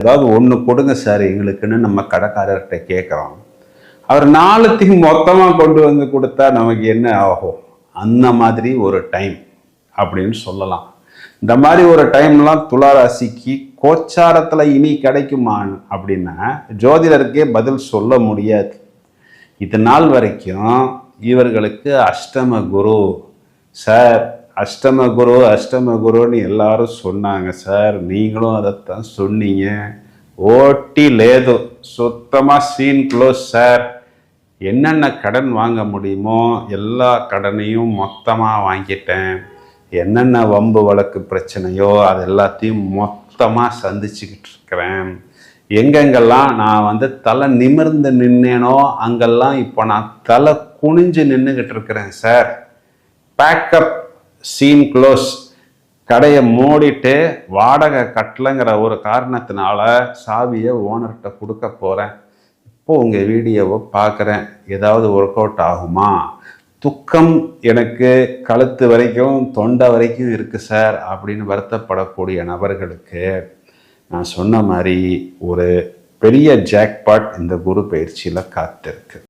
ஏதாவது ஒன்று கொடுங்க சார் எங்களுக்குன்னு நம்ம கடைக்காரர்கிட்ட கேட்குறோம். அவர் 4த்தையும் மொத்தமாக கொண்டு வந்து கொடுத்தா நமக்கு என்ன ஆகும்? அந்த மாதிரி ஒரு டைம் அப்படின்னு சொல்லலாம். இந்த மாதிரி ஒரு டைம்லாம் துளாராசிக்கு கோச்சாரத்தில் இனி கிடைக்குமா அப்படின்னா ஜோதிடருக்கே பதில் சொல்ல முடியாது. இது நாள் வரைக்கும் இவர்களுக்கு அஷ்டம குரு சார், அஷ்டம குருன்னு எல்லாரும் சொன்னாங்க சார், நீங்களும் அதைத்தான் சொன்னீங்க. ஓட்டி லேது சுத்தமாக சீன் க்ளோஸ் சார். என்னென்ன கடன் வாங்க முடியுமோ எல்லா கடனையும் மொத்தமாக வாங்கிட்டேன். என்னென்ன வம்பு வழக்கு பிரச்சனையோ அது எல்லாத்தையும் மொத்தமாக சந்திச்சுக்கிட்டு இருக்கிறேன். எங்கெங்கெல்லாம் நான் தலை நிமிர்ந்து நின்னேனோ அங்கெல்லாம் இப்போ நான் தலை குனிஞ்சு நின்றுக்கிட்டு இருக்கிறேன் சார். Backup, scene close. கடையை மூடிட்டு வாடகை கட்டலைங்கிற ஒரு காரணத்தினால சாவியை ஓனர்கிட்ட கொடுக்க போகிறேன். இப்போ உங்கள் வீடியோவை பார்க்குறேன், ஏதாவது ஒர்க் அவுட் ஆகுமா? துக்கம் எனக்கு கழுத்து வரைக்கும் தொண்டை வரைக்கும் இருக்குது சார் அப்படின்னு வருத்தப்படக்கூடிய நபர்களுக்கு நான் சொன்ன மாதிரி ஒரு பெரிய ஜாக்பாட் இந்த குரு பயிற்சியில் காத்திருக்கு.